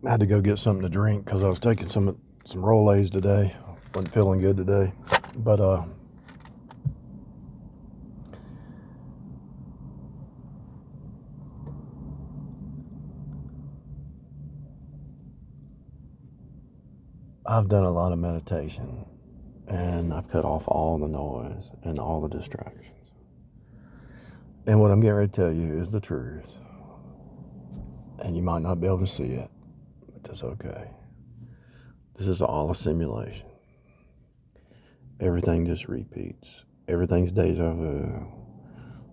I had to go get something to drink because I was taking some Rolaids today. Wasn't feeling good today, but I've done a lot of meditation, and I've cut off all the noise and all the distractions. And what I'm getting ready to tell you is the truth, and you might not be able to see it, but that's okay. This is all a simulation. Everything just repeats. Everything's deja vu.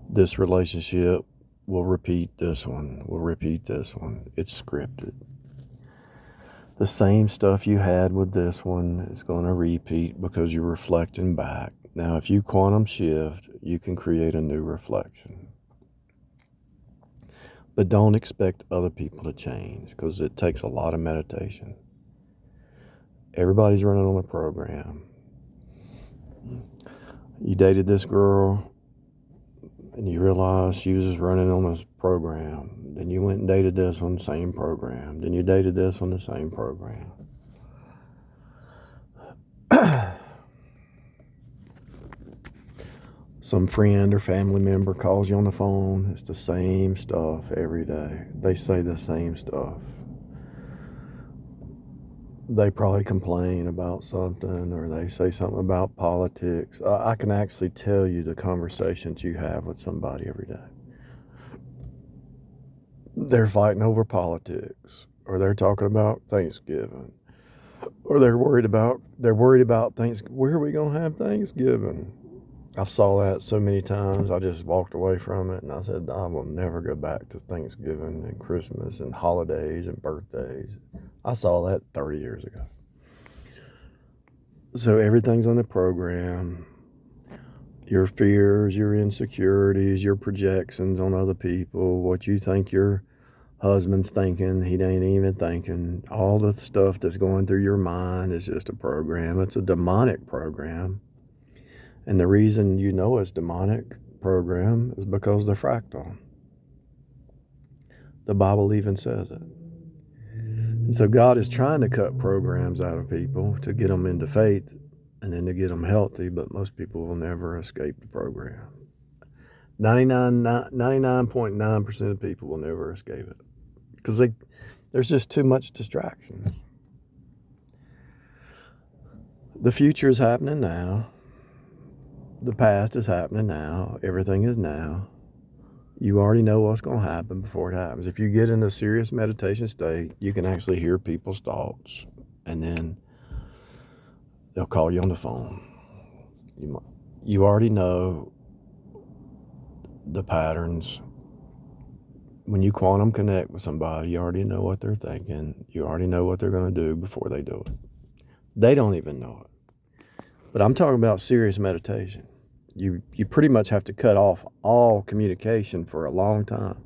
This relationship will repeat this one, will repeat this one. It's scripted. The same stuff you had with this one is going to repeat because you're reflecting back. Now, if you quantum shift, you can create a new reflection. But don't expect other people to change because it takes a lot of meditation. Everybody's running on a program. You dated this girl and you realized she was just running on this program. Then you went and dated this one, same program. Then you dated this one, the same program. Some friend or family member calls you on the phone. It's the same stuff every day. They say the same stuff. They probably complain about something, or they say something about politics. I can actually tell you the conversations you have with somebody every day. They're fighting over politics, or they're talking about Thanksgiving, or they're worried about Thanksgiving. Where are we going to have Thanksgiving? I saw that so many times. I just walked away from it, and I said, I will never go back to Thanksgiving and Christmas and holidays and birthdays. I saw that 30 years ago. So everything's on the program. Your fears, your insecurities, your projections on other people, what you think your husband's thinking, he ain't even thinking. All the stuff that's going through your mind is just a program. It's a demonic program. And the reason you know it's demonic program is because they're fractal. The Bible even says it. And so God is trying to cut programs out of people to get them into faith and then to get them healthy, but most people will never escape the program. 99.9% of people will never escape it because there's just too much distraction. The future is happening now. The past is happening now. Everything is now. You already know what's going to happen before it happens. If you get in a serious meditation state, you can actually hear people's thoughts, and then they'll call you on the phone. You already know the patterns. When you quantum connect with somebody, you already know what they're thinking. You already know what they're going to do before they do it. They don't even know it. But I'm talking about serious meditation. You pretty much have to cut off all communication for a long time.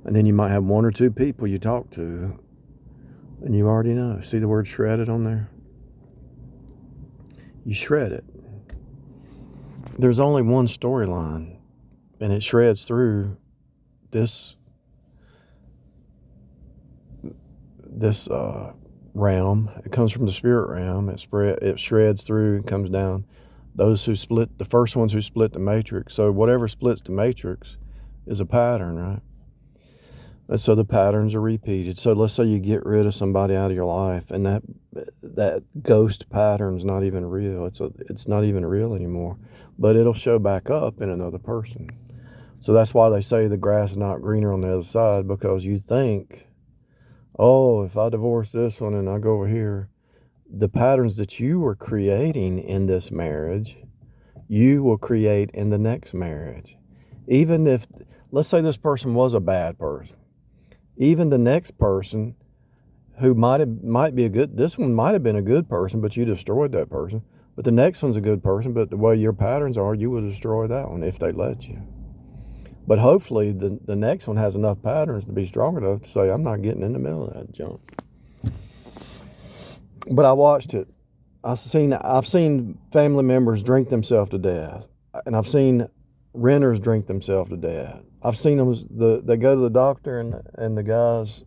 And then you might have one or two people you talk to, and you already know. See the word shredded on there? You shred it. There's only one storyline, and it shreds through this realm. It comes from the spirit realm. It shreds through and comes down. The first ones who split the matrix. So whatever splits the matrix is a pattern, right? And so the patterns are repeated. So let's say you get rid of somebody out of your life, and that ghost pattern's not even real. It's not even real anymore, but it'll show back up in another person. So that's why they say the grass is not greener on the other side, because you think, oh, if I divorce this one and I go over here, the patterns that you were creating in this marriage, you will create in the next marriage. Even if, let's say this person was a bad person, even the next person who might be this one might have been a good person, but you destroyed that person. But the next one's a good person, but the way your patterns are, you will destroy that one if they let you. But hopefully the next one has enough patterns to be strong enough to say, I'm not getting in the middle of that junk. But I watched it. I've seen family members drink themselves to death, and I've seen renters drink themselves to death. I've seen them. They go to the doctor, and the guys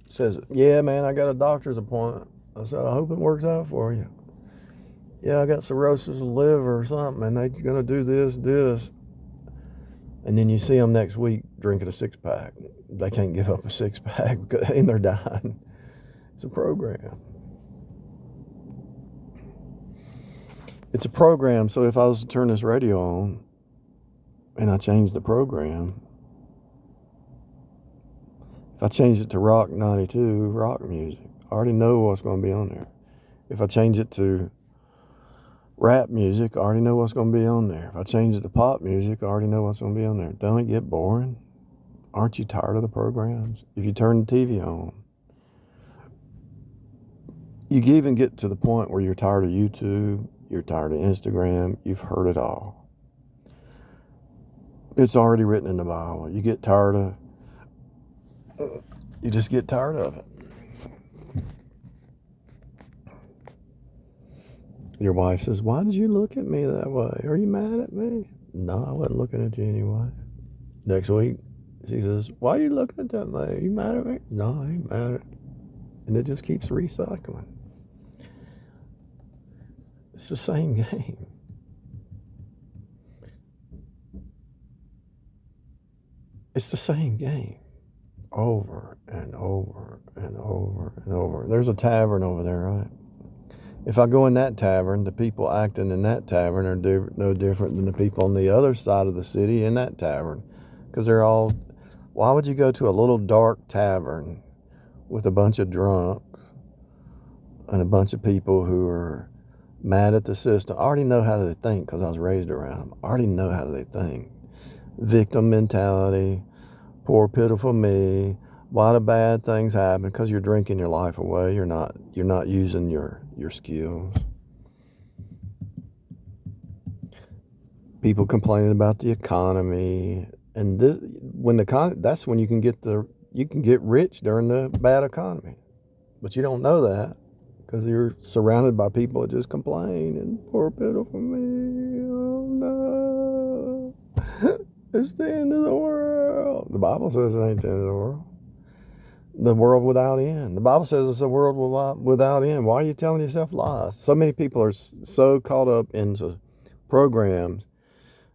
Says, yeah, man, I got a doctor's appointment. I said, I hope it works out for you. Yeah, I got cirrhosis of the liver or something, and they're going to do this. And then you see them next week drinking a six-pack. They can't give up a six-pack and they're dying. It's a program. It's a program, so if I was to turn this radio on and I change the program, if I change it to Rock 92, rock music, I already know what's going to be on there. If I change it to rap music, I already know what's going to be on there. If I change it to pop music, I already know what's going to be on there. Don't it get boring? Aren't you tired of the programs? If you turn the TV on, you even get to the point where you're tired of YouTube, you're tired of Instagram, you've heard it all. It's already written in the Bible. You get tired of, you just get tired of it. Your wife says, why did you look at me that way? Are you mad at me? No, I wasn't looking at you anyway. Next week, she says, why are you looking at that way? Are you mad at me? No, I ain't mad at you. And it just keeps recycling. It's the same game. It's the same game. Over and over and over and over. There's a tavern over there, right? If I go in that tavern, the people acting in that tavern are no different than the people on the other side of the city in that tavern. Because they're all, why would you go to a little dark tavern with a bunch of drunks and a bunch of people who are mad at the system? I already know how they think because I was raised around them. I already know how they think. Victim mentality, poor pitiful me. Why do bad things happen? Because you're drinking your life away. You're not using your skills. People complaining about the economy, and that's when you can get rich during the bad economy. But you don't know that because you're surrounded by people that just complain and poor pitiful me. Oh no. It's the end of the world. The Bible says it ain't the end of the world. The world without end. The Bible says it's a world without end. Why are you telling yourself lies? So many people are so caught up into programs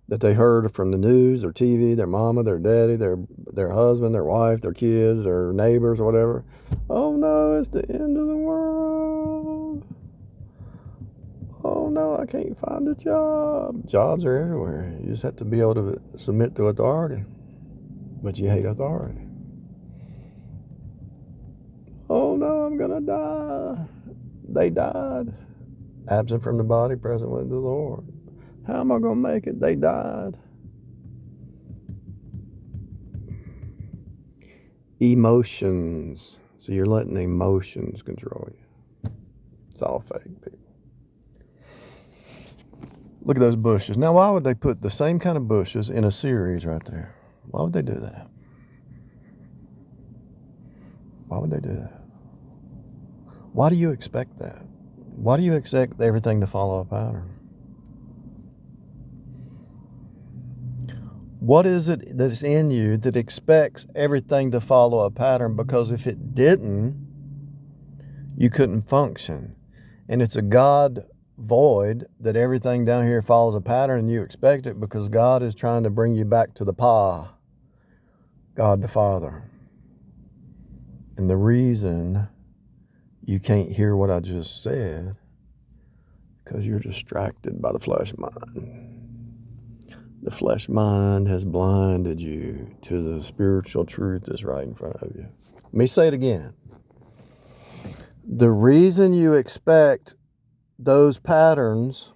that they heard from the news, their TV, their mama, their daddy, their husband, their wife, their kids, their neighbors, or whatever. Oh no, it's the end of the world. Oh no, I can't find a job. Jobs are everywhere. You just have to be able to submit to authority. But you hate authority. Oh no, I'm gonna die. They died. Absent from the body, present with the Lord. How am I gonna make it? They died. Emotions. So you're letting emotions control you. It's all fake, people. Look at those bushes. Now, why would they put the same kind of bushes in a series right there? Why would they do that? Why would they do that? Why do you expect that? Why do you expect everything to follow a pattern? What is it that's in you that expects everything to follow a pattern? Because if it didn't, you couldn't function. And it's a God void that everything down here follows a pattern and you expect it because God is trying to bring you back to the Pa, God the Father. And the reason you can't hear what I just said because you're distracted by the flesh mind. The flesh mind has blinded you to the spiritual truth that's right in front of you. Let me say it again. The reason you expect those patterns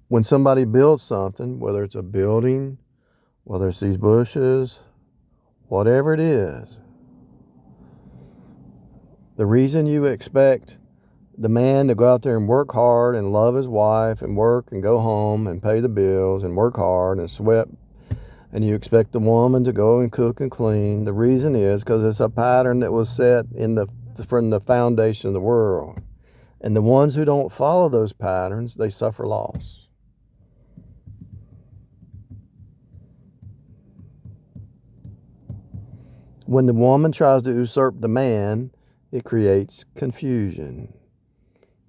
when somebody builds something, whether it's a building, whether it's these bushes, whatever it is, the reason you expect the man to go out there and work hard and love his wife and work and go home and pay the bills and work hard and sweat, and you expect the woman to go and cook and clean, the reason is because it's a pattern that was set from the foundation of the world. And the ones who don't follow those patterns, they suffer loss. When the woman tries to usurp the man, it creates confusion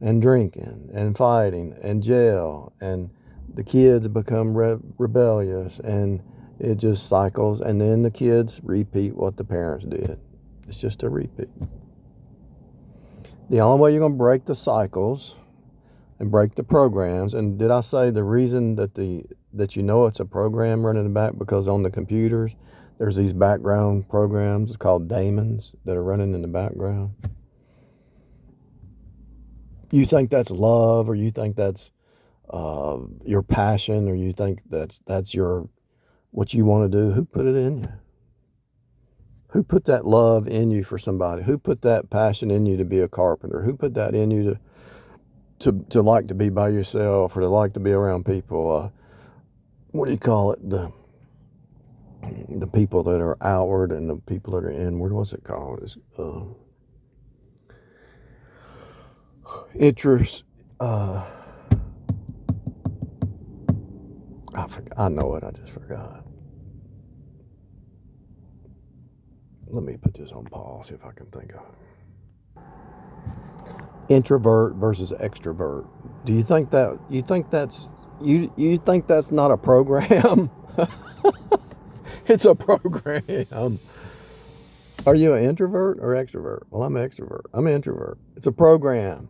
and drinking and fighting and jail, and the kids become rebellious, and it just cycles, and then the kids repeat what the parents did. It's just a repeat. The only way you're going to break the cycles and break the programs, and did I say the reason that you know it's a program running in the back, because on the computers there's these background programs called daemons that are running in the background. You think that's love, or you think that's your passion, or you think that's your what you want to do. Who put it in you? Who put that love in you for somebody? Who put that passion in you to be a carpenter? Who put that in you to like to be by yourself, or to like to be around people? What do you call it? The people that are outward and the people that are inward. What's it called? It's interest. I know it. I just forgot. Let me put this on pause, see if I can think of it. Introvert versus extrovert. Do you think that you think that's not a program? It's a program. Are you an introvert or extrovert? Well, I'm an extrovert. I'm an introvert. It's a program.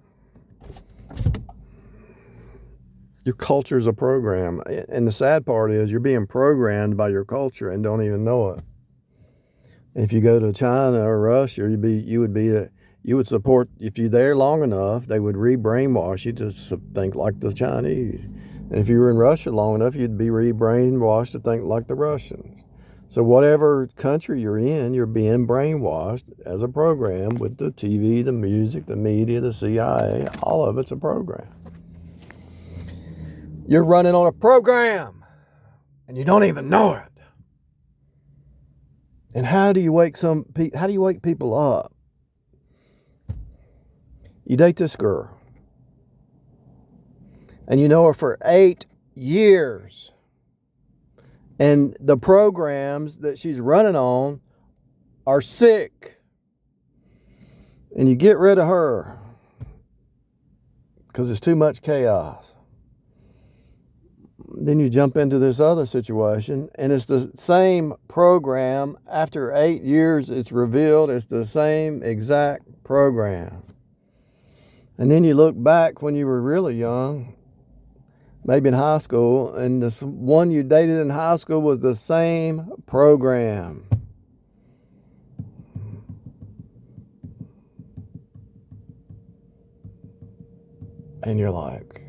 Your culture is a program. And the sad part is you're being programmed by your culture and don't even know it. And if you go to China or Russia, you would support, if you're there long enough, they would re-brainwash you to think like the Chinese. And if you were in Russia long enough, you'd be re-brainwashed to think like the Russians. So whatever country you're in, you're being brainwashed as a program with the TV, the music, the media, the CIA. All of it's a program. You're running on a program, and you don't even know it. And how do you wake people up? You date this girl, and you know her for 8 years. And the programs that she's running on are sick. And you get rid of her because there's too much chaos. Then you jump into this other situation, and it's the same program. After 8 years, it's revealed it's the same exact program. And then you look back when you were really young, maybe in high school, and this one you dated in high school was the same program. And you're like,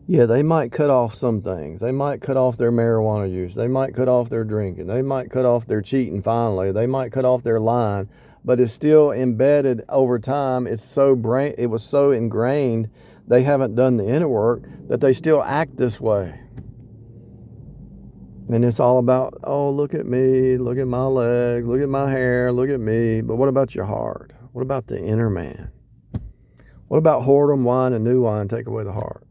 yeah, they might cut off some things. They might cut off their marijuana use. They might cut off their drinking. They might cut off their cheating finally. They might cut off their lying. But it's still embedded over time. It was so ingrained, they haven't done the inner work, that they still act this way. And it's all about, oh, look at me, look at my legs, look at my hair, look at me. But what about your heart? What about the inner man? What about whoredom, wine, and new wine take away the heart?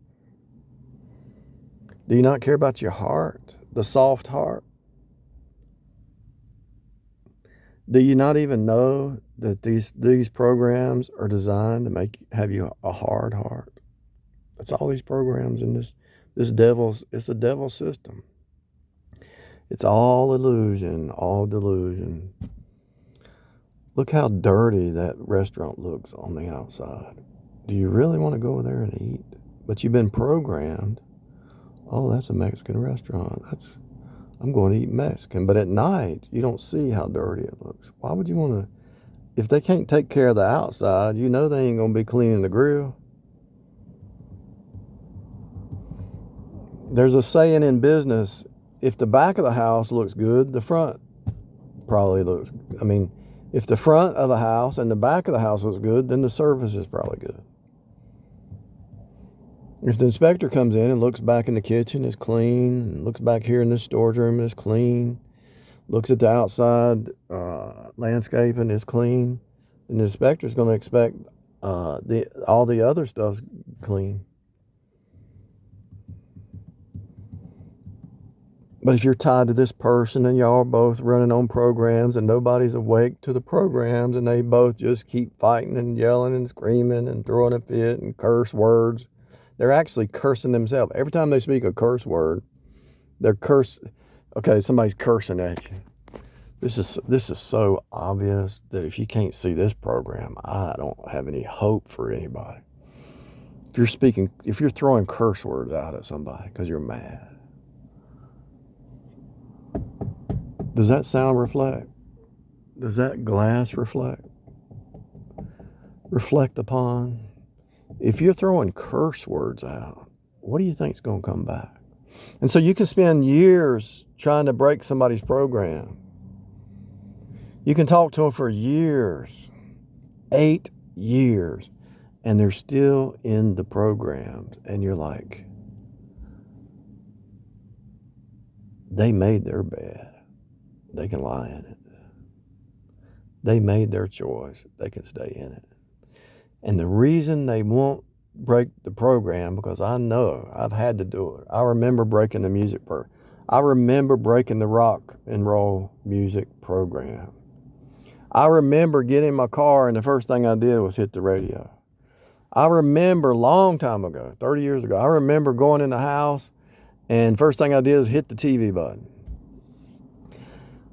Do you not care about your heart, the soft heart? Do you not even know that these programs are designed to have you a hard heart? That's all these programs in it's a devil's system. It's all illusion, all delusion. Look how dirty that restaurant looks on the outside. Do you really want to go there and eat? But you've been programmed. Oh, that's a Mexican restaurant. I'm going to eat Mexican. But at night, you don't see how dirty it looks. Why would you want to? If they can't take care of the outside, you know they ain't going to be cleaning the grill. There's a saying in business, if the back of the house looks good, the front probably looks, if the front of the house and the back of the house looks good, then the service is probably good. If the inspector comes in and looks back in the kitchen, it's clean, and looks back here in the storage room, it's clean, looks at the outside landscaping, it's clean, and the inspector's going to expect all the other stuff's clean. But if you're tied to this person and y'all are both running on programs and nobody's awake to the programs and they both just keep fighting and yelling and screaming and throwing a fit and curse words, they're actually cursing themselves. Every time they speak a curse word, they're okay, somebody's cursing at you. This is so obvious that if you can't see this program, I don't have any hope for anybody. If you're throwing curse words out at somebody because you're mad, does that sound reflect? Does that glass reflect? Reflect upon? If you're throwing curse words out, what do you think's going to come back? And so you can spend years trying to break somebody's program. You can talk to them for years, 8 years, and they're still in the programs. And you're like, they made their bed. They can lie in it. They made their choice. They can stay in it. And the reason they won't break the program, because I know I've had to do it. I remember breaking the music program. I remember breaking the rock and roll music program. I remember getting in my car and the first thing I did was hit the radio. I remember a long time ago, 30 years ago, I remember going in the house and first thing I did was hit the TV button.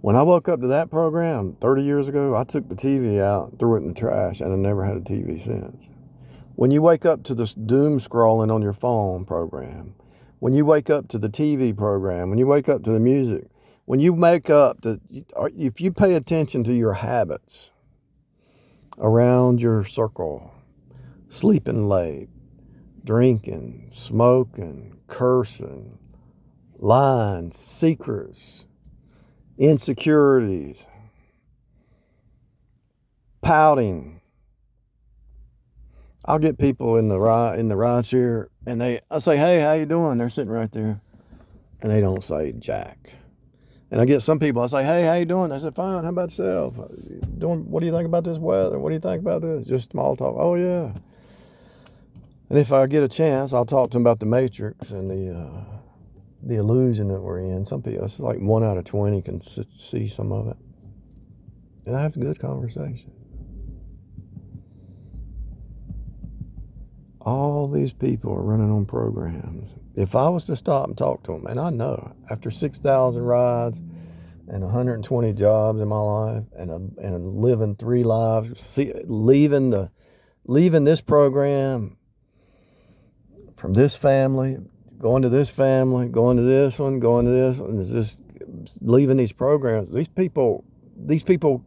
When I woke up to that program 30 years ago, I took the TV out, threw it in the trash, and I never had a TV since. When you wake up to this doom scrolling on your phone program, when you wake up to the TV program, when you wake up to the music, when you wake up to, if you pay attention to your habits around your circle, sleeping late, drinking, smoking, cursing, lying, secrets, insecurities, pouting. I'll get people in the ride share and I say, hey, how you doing? They're sitting right there and they don't say jack. And I get some people, I say, hey, how you doing? They say, fine, how about yourself? What do you think about this weather? What do you think about this? Just small talk. Oh, yeah. And if I get a chance, I'll talk to them about the Matrix and the illusion that we're in. Some people, it's like 1 out of 20 can see some of it. And I have a good conversation. All these people are running on programs. If I was to stop and talk to them, and I know after 6,000 rides and 120 jobs in my life and living 3 lives, leaving this program from this family, going to this family, going to this one, it's just leaving these programs. These people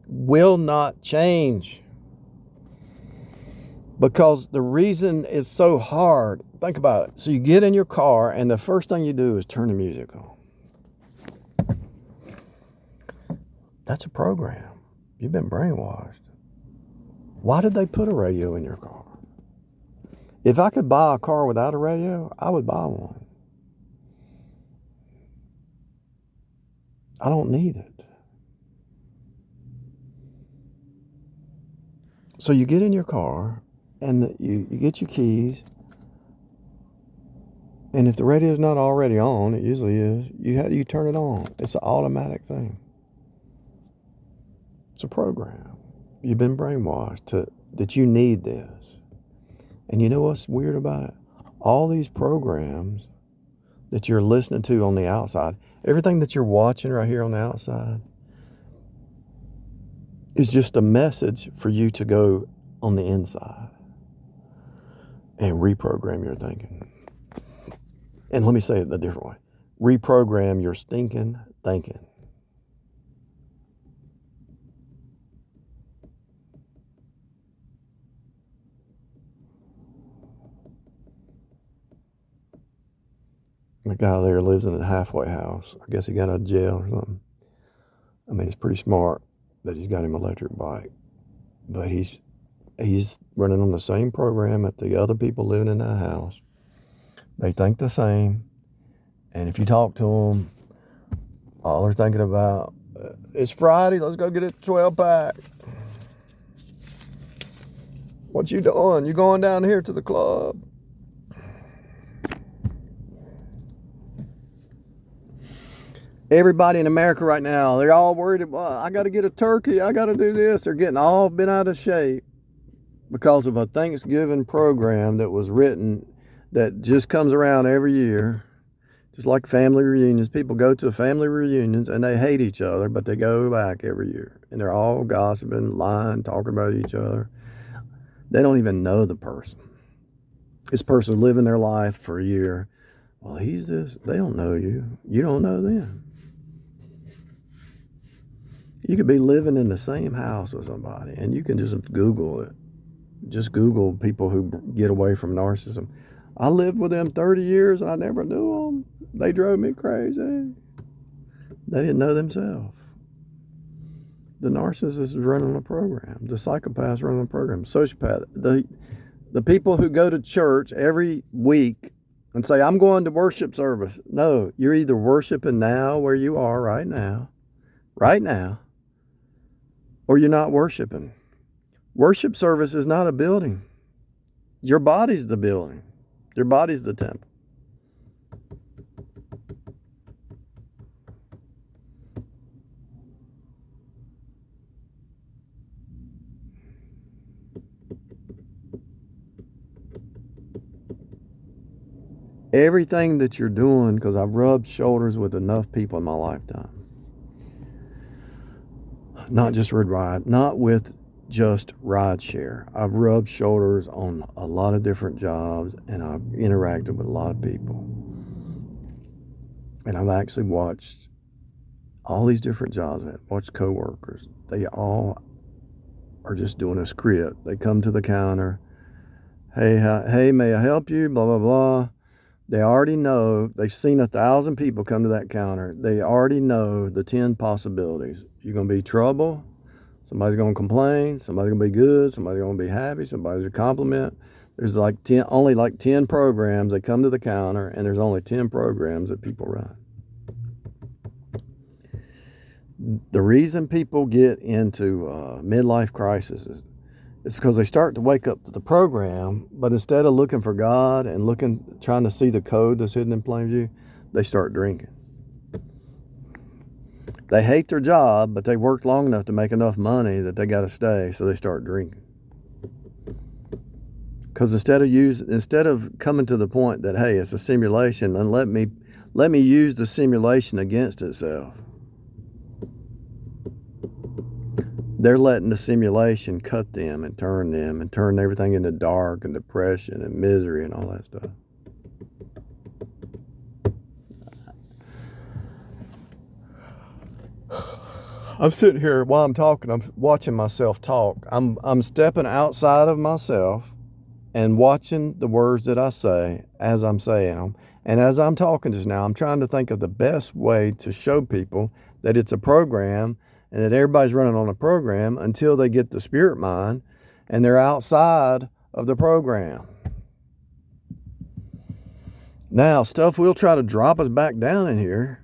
will not change. Because the reason it's so hard, think about it. So you get in your car and the first thing you do is turn the music on. That's a program. You've been brainwashed. Why did they put a radio in your car? If I could buy a car without a radio, I would buy one. I don't need it. So you get in your car and you get your keys, and if the radio is not already on, it usually is, you turn it on. It's an automatic thing. It's a program. You've been brainwashed that you need this. And you know what's weird about it? All these programs that you're listening to on the outside, everything that you're watching right here on the outside is just a message for you to go on the inside and reprogram your thinking. And let me say it a different way. Reprogram your stinking thinking. The guy there lives in a halfway house. I guess he got out of jail or something. I mean, it's pretty smart that he's got him an electric bike. But he's running on the same program that the other people living in that house. They think the same. And if you talk to them, all they're thinking about, it's Friday, let's go get a 12-pack. What you doing? You going down here to the club? Everybody in America right now, they're all worried about, I got to get a turkey. I got to do this. They're getting all bent out of shape because of a Thanksgiving program that was written that just comes around every year. Just like family reunions. People go to family reunions and they hate each other, but they go back every year. And they're all gossiping, lying, talking about each other. They don't even know the person. This person living their life for a year. Well, he's this. They don't know you. You don't know them. You could be living in the same house with somebody, and you can just Google it. Just Google people who get away from narcissism. I lived with them 30 years and I never knew them. They drove me crazy. They didn't know themselves. The narcissist is running a program. The psychopath is running a program. Sociopath. The people who go to church every week and say, I'm going to worship service. No, you're either worshiping now where you are right now, or you're not worshiping. Worship service is not a building. Your body's the building. Your body's the temple. Everything that you're doing, because I've rubbed shoulders with enough people in my lifetime. Not just with just ride share. I've rubbed shoulders on a lot of different jobs, and I've interacted with a lot of people. And I've actually watched all these different jobs. I've watched coworkers. They all are just doing a script. They come to the counter. Hey, may I help you? Blah, blah, blah. They already know. They've seen 1,000 people come to that counter. They already know the 10 possibilities. You're going to be trouble. Somebody's going to complain. Somebody's going to be good. Somebody's going to be happy. Somebody's going to compliment. There's only 10 programs. They come to the counter, and there's only 10 programs that people run. The reason people get into midlife crisis is because they start to wake up to the program, but instead of looking for God and trying to see the code that's hidden in plain view, they start drinking. They hate their job, but they worked long enough to make enough money that they got to stay, so they start drinking. Because instead of coming to the point that, hey, it's a simulation, and let me use the simulation against itself, they're letting the simulation cut them and turn everything into dark and depression and misery and all that stuff. I'm sitting here while I'm talking, I'm watching myself talk. I'm stepping outside of myself and watching the words that I say as I'm saying them. And as I'm talking just now, I'm trying to think of the best way to show people that it's a program and that everybody's running on a program until they get the spirit mind and they're outside of the program. Now, stuff will try to drop us back down in here.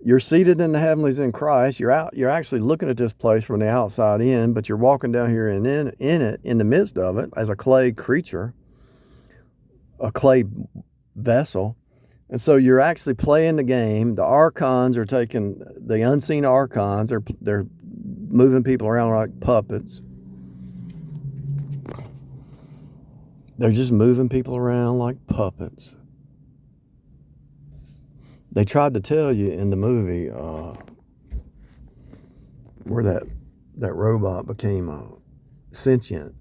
You're seated in the heavenlies in Christ. You're actually looking at this place from the outside in, but you're walking down here and in the midst of it as a clay creature, a clay vessel. And so you're actually playing the game. The archons are taking the unseen archons. They're moving people around like puppets. They're just moving people around like puppets. They tried to tell you in the movie where that robot became sentient,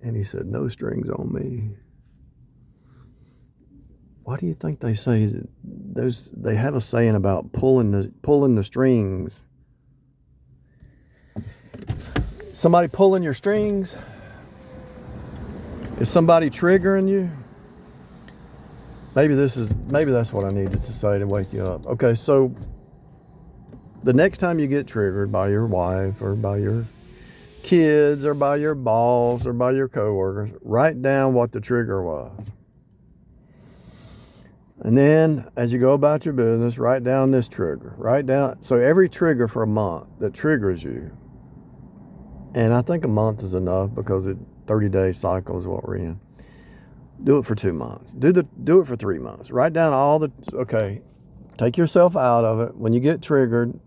and he said, "No strings on me." Why do you think they say that they have a saying about pulling the strings? Somebody pulling your strings? Is somebody triggering you? Maybe that's what I needed to say to wake you up. Okay, so the next time you get triggered by your wife or by your kids or by your boss or by your coworkers, write down what the trigger was. And then as you go about your business, write down this trigger. So every trigger for a month that triggers you, and I think a month is enough because 30-day cycle is what we're in. Do it for 2 months. Do it for 3 months. Write down okay, Take yourself out of it. When you get triggered,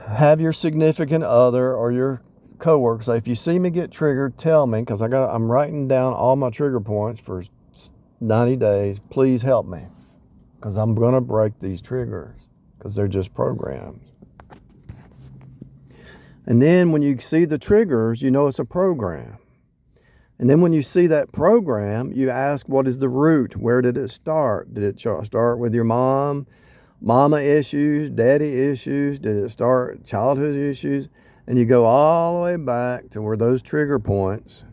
have your significant other or your coworker say, if you see me get triggered, tell me, because I'm writing down all my trigger points for 90 days. Please help me, because I'm going to break these triggers, because they're just programs. And then when you see the triggers, you know it's a program. And then when you see that program, you ask, what is the root? Where did it start? Did it start with your mama issues, daddy issues? Did it start childhood issues? And you go all the way back to where those trigger points,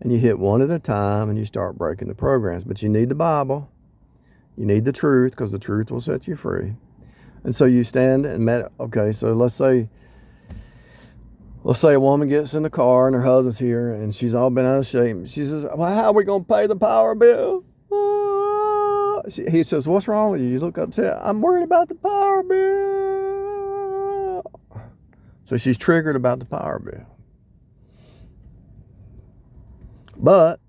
and you hit one at a time, and you start breaking the programs. But you need the Bible. You need the truth, because the truth will set you free. And so you stand and okay, so let's say a woman gets in the car and her husband's here and she's all bent out of shape. She says, well, how are we going to pay the power bill? He says, what's wrong with you? You look upset. I'm worried about the power bill. So she's triggered about the power bill. But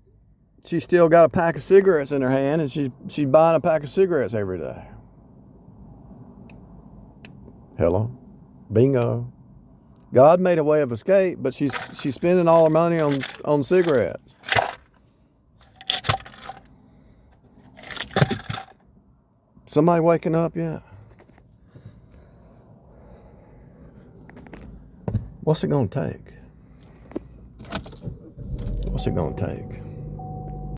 she's still got a pack of cigarettes in her hand, and she's buying a pack of cigarettes every day. Hello? Bingo. God made a way of escape, but she's spending all her money on cigarettes. Somebody waking up yet? What's it going to take? What's it going to take?